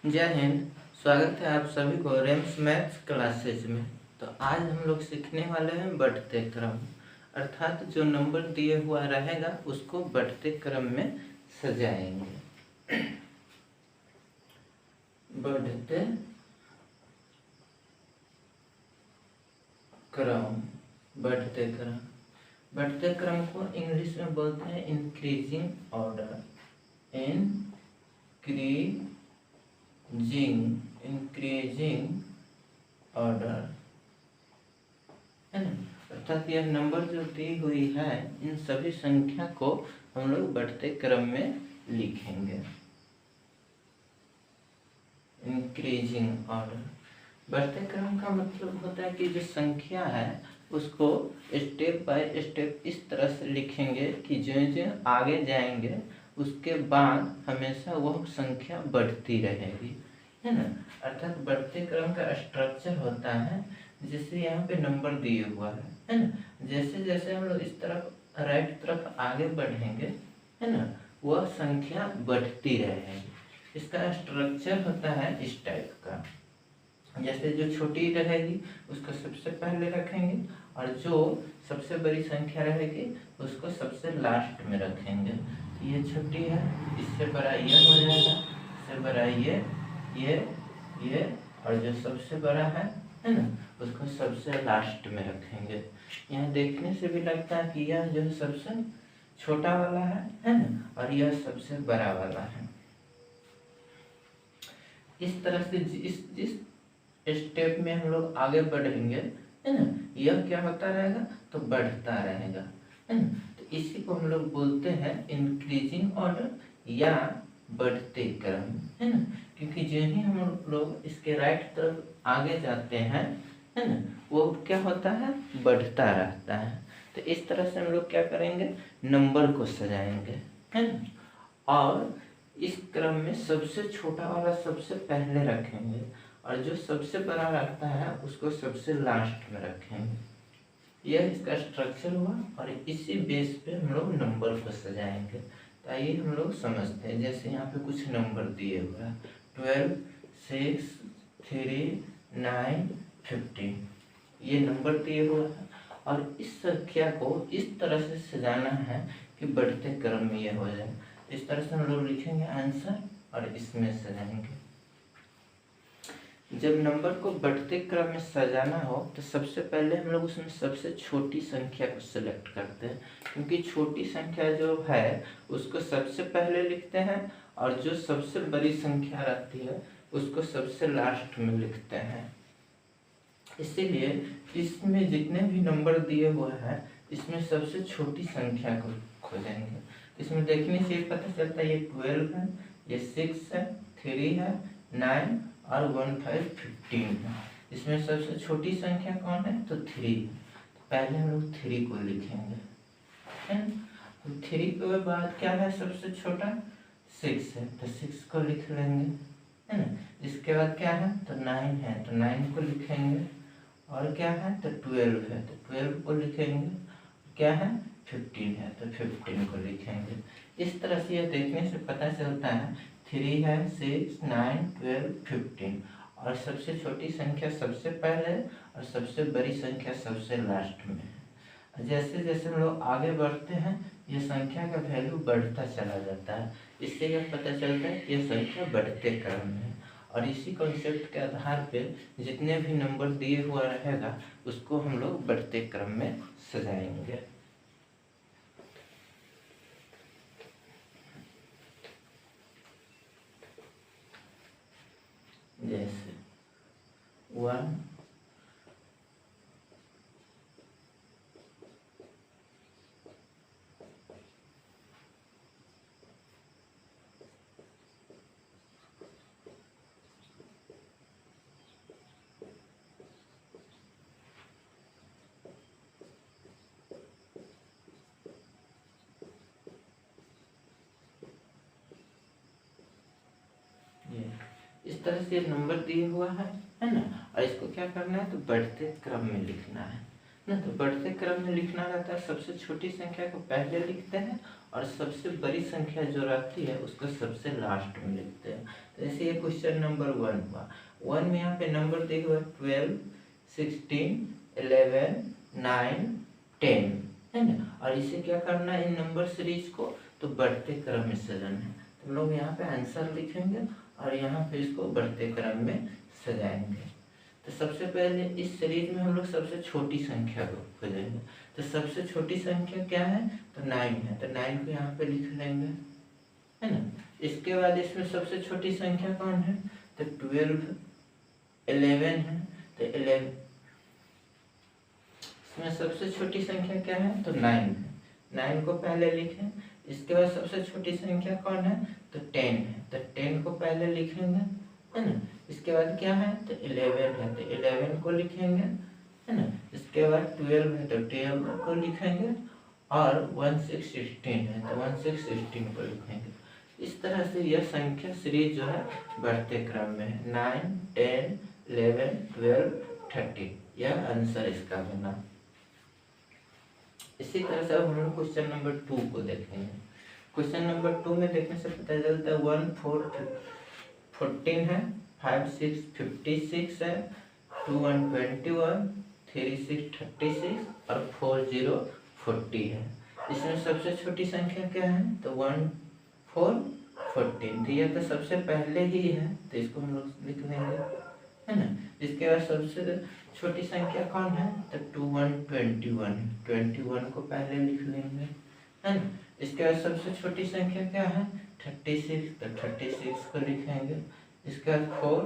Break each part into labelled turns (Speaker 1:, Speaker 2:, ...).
Speaker 1: जय हिंद। स्वागत है आप सभी को रेम्स मैथ्स क्लासेज में। तो आज हम लोग सीखने वाले हैं बढ़ते क्रम, अर्थात जो नंबर दिए हुआ रहेगा उसको बढ़ते क्रम में सजाएंगे। बढ़ते क्रम, बढ़ते क्रम, बढ़ते क्रम को इंग्लिश में बोलते हैं इंक्रीजिंग ऑर्डर। इंक्रीजिंग ऑर्डर है ना। अर्थात यह नंबर जो दी हुई है इन सभी संख्या को हम लोग बढ़ते क्रम में लिखेंगे। इंक्रीजिंग ऑर्डर, बढ़ते क्रम का मतलब होता है कि जो संख्या है उसको स्टेप बाय स्टेप इस तरह से लिखेंगे कि जो जो आगे जाएंगे उसके बाद हमेशा वह संख्या बढ़ती रहेगी, है ना। अर्थात बढ़ते क्रम का स्ट्रक्चर होता है जैसे यहाँ पे नंबर दिए हुआ है ना। जैसे जैसे हम लोग इस तरफ राइट तरफ आगे बढ़ेंगे, है ना, वह संख्या बढ़ती रहेगी। इसका स्ट्रक्चर होता है इस टाइप का। जैसे जो छोटी रहेगी उसको सबसे पहले रखेंगे और जो सबसे बड़ी संख्या रहेगी उसको सबसे लास्ट में रखेंगे। तो ये छोटी है, इससे बड़ा ये हो जाएगा, इससे बड़ा ये और जो सबसे बड़ा है ना, उसको सबसे लास्ट में रखेंगे। यहाँ देखने से भी लगता है कि यह जो सबसे छोटा वाला है ना, और यह सबसे बड़ा वाला है। इस तरह से जिस स्टेप में हम लोग आगे बढ़ेंगे, है ना, यह क्या होता रहेगा तो बढ़ता रहेगा, है ना। तो इसी को हम लोग बोलते हैं इंक्रीजिंग ऑर्डर या बढ़ते क्रम, है ना। क्योंकि जो ही हम लोग इसके राइट तरफ आगे जाते हैं, है ना, वो क्या होता है बढ़ता रहता है। तो इस तरह से हम लोग क्या करेंगे, नंबर को सजाएंगे, है ना। और इस क्रम में सबसे छोटा वाला सबसे पहले रखेंगे और जो सबसे बड़ा रखता है उसको सबसे लास्ट में रखेंगे। यह इसका स्ट्रक्चर हुआ और इसी बेस पे हम लोग नंबर को सजाएंगे। तो आइए हम लोग समझते हैं। जैसे यहाँ पे कुछ नंबर दिए हुए हैं 12, 6, 3, 9, 15, ये नंबर दिए हुए हैं और इस संख्या को इस तरह से सजाना है कि बढ़ते क्रम में ये हो जाए। इस तरह से हम लोग लिखेंगे आंसर और इसमें सजाएंगे। जब नंबर को बढ़ते क्रम में सजाना हो तो सबसे पहले हम लोग उसमें सबसे छोटी संख्या को सिलेक्ट करते हैं, क्योंकि छोटी संख्या जो है उसको सबसे पहले लिखते हैं और जो सबसे बड़ी संख्या रहती है उसको सबसे लास्ट में लिखते हैं। इसीलिए इसमें जितने भी नंबर दिए हुए हैं इसमें सबसे छोटी संख्या को खोजेंगे। इसमें देखने से पता चलता है ये 12 है, ये 6 है, 3 है, 9 और 1, 5, 15 है। इसमें सबसे छोटी संख्या कौन है तो 3। तो पहले हम लोग 3 को लिखेंगे, है ना। 3 के बाद क्या है सबसे छोटा 6 है, तो 6 को लिख लेंगे, है ना। इसके बाद क्या है तो 9 है, तो 9 को लिखेंगे। और क्या है तो 12 है, तो 12 को लिखेंगे। क्या है 15 है, तो 15 को लिखेंगे। इस तरह से यह देखने से पता चलता है 3 है, 6, 9, 12, 15 और सबसे छोटी संख्या सबसे पहले और सबसे बड़ी संख्या सबसे लास्ट में है। जैसे जैसे हम लोग आगे बढ़ते हैं ये संख्या का वैल्यू बढ़ता चला जाता है। इससे यह पता चलता है कि यह संख्या बढ़ते क्रम में है। और इसी कॉन्सेप्ट के आधार पे जितने भी नंबर दिए हुआ रहेगा उसको हम लोग बढ़ते क्रम में सजाएंगे। जैसे 1, इस तरह से नंबर दिए हुआ है ना। और इसको क्या करना है तो बढ़ते क्रम में लिखना है। ना। तो बढ़ते क्रम में लिखना रहता है, सबसे छोटी संख्या को पहले लिखते हैं और सबसे बड़ी संख्या जो रहती है उसको सबसे लास्ट में लिखते हैं। तो जैसे ये क्वेश्चन नंबर 1 हुआ, 1 में यहाँ पे नंबर देखो 12, 16, 11, 9, 10 है ना। और इसे क्या करना है, इन नंबर सीरीज को तो बढ़ते क्रम में सजाना है। तो हम लोग यहाँ पे आंसर लिखेंगे और यहाँ पे इसको बढ़ते क्रम में सजाएंगे। तो सबसे पहले इस सीरीज में हम लोग सबसे छोटी संख्या को खोजेंगे। तो सबसे छोटी संख्या क्या है, तो 9 है, तो 9 को यहाँ पे लिख लेंगे है ना। इसके बाद इसमें सबसे छोटी संख्या कौन है, तो 12, 11 है, तो 11 इसमें सबसे छोटी संख्या क्या है, तो 9 है, 9 को पहले लिखें। इसके बाद सबसे छोटी संख्या कौन है, तो 10 है, तो 10 को पहले लिखेंगे है ना। इसके बाद क्या है, तो 11 है, तो 11 को लिखेंगे है ना। इसके बाद 12 है, तो 12 को लिखेंगे और 1 6 16 है, तो 1 6 16 को लिखेंगे। इस तरह से यह संख्या सीरीज जो है बढ़ते क्रम में है, 9, 10, 11, 12, 13, यह आंसर इसका बना। इसी तरह से अब हम लोग क्वेश्चन नंबर 2 को देखेंगे। क्वेश्चन नंबर 2 में देखने से पता चलता है 1 4 14 है, 5 6 56 है, 2 1 21, 3 6 36 और 4 0 40 है। इसमें सबसे छोटी संख्या क्या है, तो 1 4 14, तो यह तो सबसे पहले ही है, तो इसको हम लोग लिख लेंगे है ना। इसके बाद सबसे छोटी संख्या कौन है, तो 2 1 21, 21 को पहले लिख लेंगे है ना। इसके बाद सबसे छोटी संख्या क्या है, 36, तो 36 को लिखेंगे। इसके बाद 4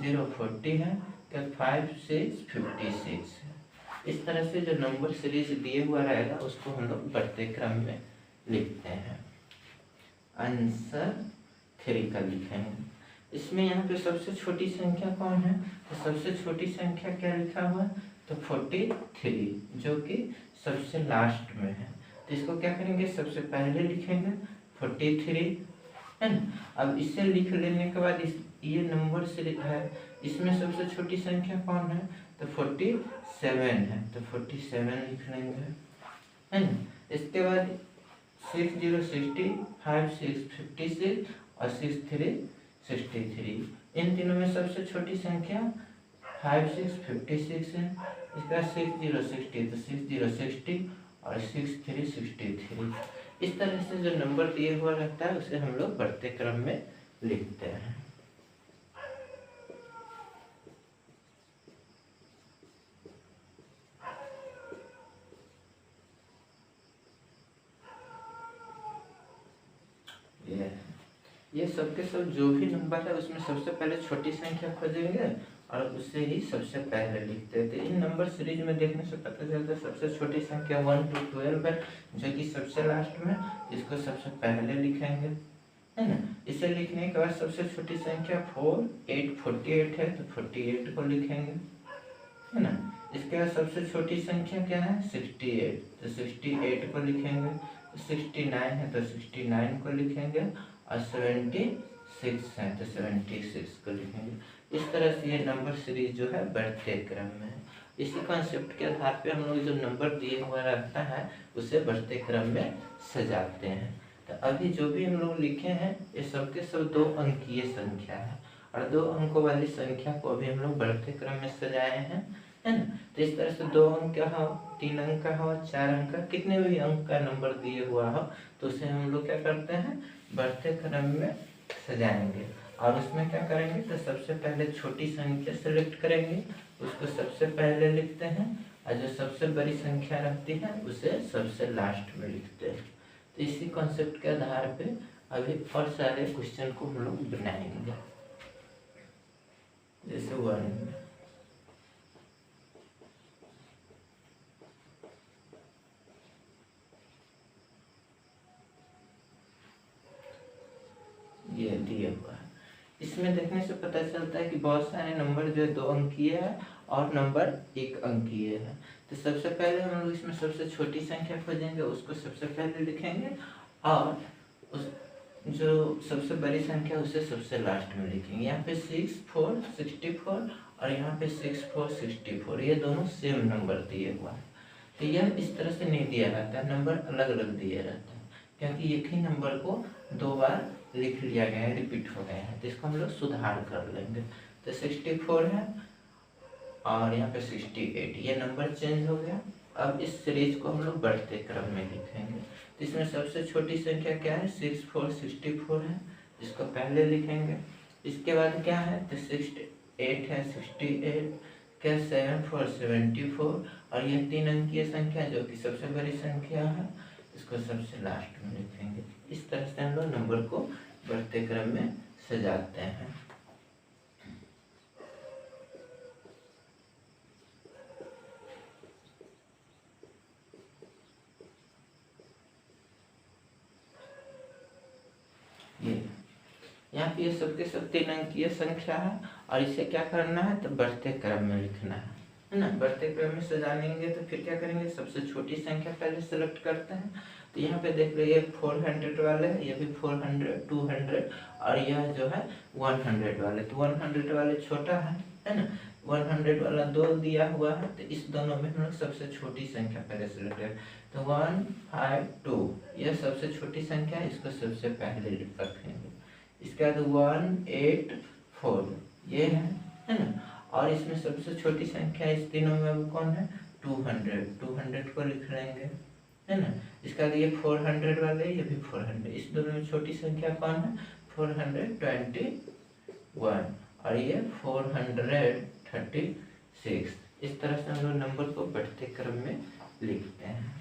Speaker 1: 0 40 है, तो 5 6 56 है। इस तरह से जो नंबर सीरीज दिए हुआ रहेगा उसको हम लोग बढ़ते क्रम में लिखते हैं। आंसर 3 का लिखेंगे। इसमें यहाँ पे सबसे छोटी संख्या कौन है, तो सबसे छोटी संख्या क्या लिखा हुआ है, तो 43, जो कि सबसे लास्ट में है। तो इसको क्या करेंगे, सबसे पहले लिखेंगे 43 है ना। अब इसे लिख लेने के बाद ये नंबर से लिखा है, इसमें सबसे छोटी संख्या कौन है, तो 47 है, तो 47 लिख लेंगे है ना। इसके बाद 6 0 60, 5 6 56 और 6 3 63, इन तीनों में सबसे छोटी संख्या 5 6 56 है। इसका 6 0 60, तो 6 0 60 और 6 3 63। इस तरह से जो नंबर दिए हुआ रहता है उसे हम लोग बढ़ते क्रम में लिखते हैं। ये सबके सब जो भी नंबर है उसमें सबसे पहले छोटी संख्या खोजेंगे और उसे ही सबसे पहले लिखते हैं। तो इन नंबर सीरीज में देखने से पता चलता है सबसे छोटी संख्या 1 to 12 है, जो कि सबसे लास्ट में, इसको सबसे पहले लिखेंगे है ना। इसे लिखने के बाद सबसे छोटी संख्या 4 8 48 है, तो 48 को लिखेंगे है ना। इसके बाद सबसे छोटी संख्या क्या है, 68, तो 68 को लिखेंगे। 69 है, तो 69 को लिखेंगे और 76 है, तो 76 को लिखेंगे। इस तरह से ये नंबर सीरीज जो है बढ़ते क्रम में है। इसी कॉन्सेप्ट के आधार पे हम लोग जो नंबर दिए हुआ रहता है उसे बढ़ते क्रम में सजाते हैं। तो अभी जो भी हम लोग लिखे हैं ये सबके सब 2 अंकीय संख्या है और 2 अंकों वाली संख्या को अभी हम लोग बढ़ते क्रम में सजाए हैं है ना। तो इस तरह से 2 अंक का हो, 3 अंक का हो, 4 अंक का, कितने भी अंक का नंबर दिए हुआ हो तो उसे हम लोग क्या करते हैं, बढ़ते क्रम में सजाएंगे। और उसमें क्या करेंगे, तो सबसे पहले छोटी संख्या सेलेक्ट करेंगे, उसको सबसे पहले लिखते हैं और जो सबसे बड़ी संख्या रहती है उसे सबसे लास्ट में लिखते हैं। तो इसी कॉन्सेप्ट के आधार पे अभी और सारे क्वेश्चन को हम लोग बनाएंगे। जैसे 1 ये दिया हुआ है। इसमें देखने से पता चलता है कि बहुत सारे नंबर जो 2 अंकीय है और नंबर 1 अंकीय है। तो सबसे पहले हम लोग इसमें सबसे छोटी संख्या खोजेंगे, उसको सबसे पहले लिखेंगे और उस जो सबसे बड़ी संख्या उसे सबसे लास्ट में लिखेंगे। यहाँ पे 6 4 64 और यहाँ पे 6 4 64, ये दोनों सेम नंबर दिए हुआ है। तो यह इस तरह से नहीं दिया रहता है, नंबर अलग अलग दिया रहता है, क्योंकि एक ही नंबर को 2 बार लिख लिया गया है, रिपीट हो गया है, तो इसको हम लोग सुधार कर लेंगे। तो 64 है और यहाँ पे 68, ये नंबर चेंज हो गया। अब इस सीरीज को हम लोग बढ़ते क्रम में लिखेंगे। तो इसमें सबसे छोटी संख्या क्या है, 64 है, जिसको पहले लिखेंगे। इसके बाद क्या है, तो 68 है, 68 क्या 74 और यह 3 अंकीय संख्या जो कि सबसे बड़ी संख्या है, इसको सबसे लास्ट में लिखेंगे। इस तरह से हम लोग नंबर को बढ़ते क्रम में सजाते हैं। यहाँ पे ये सबके सब 3 अंकीय संख्या है और इसे क्या करना है, तो बढ़ते क्रम में लिखना है ना। बढ़ते क्रम में सजानेंगे तो फिर क्या करेंगे, सबसे छोटी संख्या पहले सेलेक्ट करते हैं। तो यहाँ पे देख लीजिए 400 वाले है, ये भी 400, 200 और यह जो है 100 वाले। तो 100 वाले छोटा है ना, 100 वाला 2 दिया हुआ है, तो इस दोनों में हम लोग सबसे छोटी संख्या पहले सेलेक्ट करें। तो 152 यह सबसे छोटी संख्या है, इसको सबसे पहले रखेंगे। इसके बाद 184 ये है ना, और इसमें सबसे छोटी संख्या इस तीनों में कौन है, 200 को लिख लेंगे, है ना। इसके बाद ये 400 वाले, ये भी 400, इस दोनों में छोटी संख्या कौन है, 421 और ये 436। इस तरह से हम लोग नंबर को बढ़ते क्रम में लिखते हैं।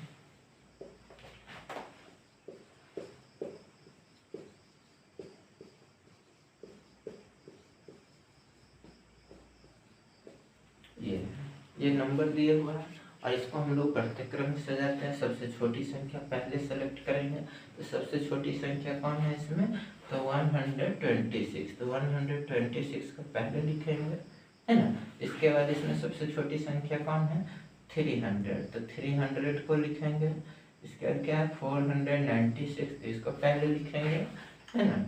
Speaker 1: ये नंबर दिए हुआ है और इसको हम लोग बढ़ते क्रम में सजाते हैं। सबसे छोटी संख्या पहले सेलेक्ट करेंगे, तो सबसे छोटी संख्या कौन है इसमें, तो 126। तो 126 को पहले लिखेंगे, है ना। इसके बाद इसमें सबसे छोटी संख्या कौन है, 300, तो 300 को लिखेंगे। इसके बाद क्या है, 496, तो इसको पहले लिखेंगे, है ना।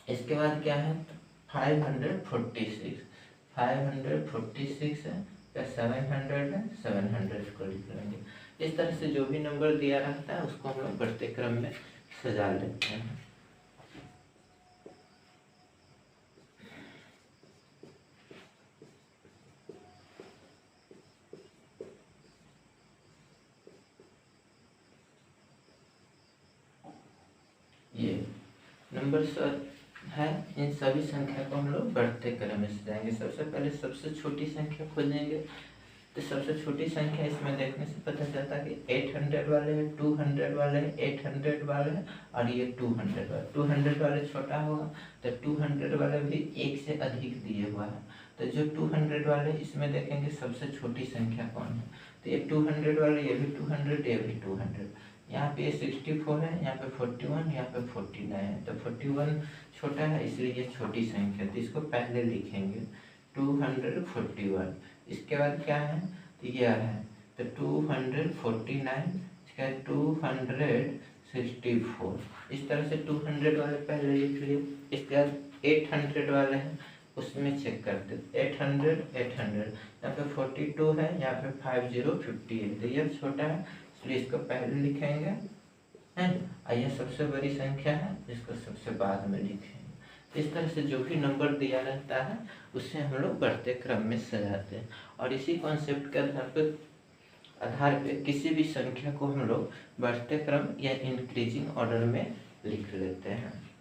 Speaker 1: इसके बाद क्या है, 546 है, या 700 है, 700 को लिख लेंगे। इस तरह से जो भी नंबर दिया रहता है उसको हम लोग बढ़ते क्रम में सजा लेते हैं। ये नंबर है, इन सभी संख्या को हम लोग बढ़ते क्रम में सजाएंगे। सबसे पहले सबसे छोटी संख्या खोजेंगे। तो सबसे छोटी संख्या इसमें देखने से पता चलता है कि 800 वाले हैं, 200 वाले हैं, 800 वाले हैं और ये 200 वाले। 200 वाले छोटा होगा, तो 200 वाले भी एक से अधिक दिए हुआ है। तो जो 200 वाले इसमें देखेंगे सबसे छोटी संख्या कौन है, तो ये 200 वाले, ये भी 200, ये भी 200। यहाँ पे 64 है, यहाँ पे 41, यहाँ पे 49 है। तो 41 छोटा है इसलिए ये छोटी संख्या, तो इसको पहले लिखेंगे 241। इसके बाद क्या है, तो यह है, तो 249, इसके बाद 264। इस तरह से 200 वाले पहले लिख लिए। इसके बाद 800 वाले हैं, उसमें चेक करते 800, यहाँ पे 42 है, यहाँ पे 5058, तो यह छोटा है इसलिए इसको पहले लिखेंगे, है ना। यह सबसे बड़ी संख्या है, इसको सबसे बाद में लिखेंगे। इस तरह से जो भी नंबर दिया रहता है उससे हम लोग बढ़ते क्रम में सजाते हैं और इसी कॉन्सेप्ट के आधार पे किसी भी संख्या को हम लोग बढ़ते क्रम या इंक्रीजिंग ऑर्डर में लिख लेते हैं।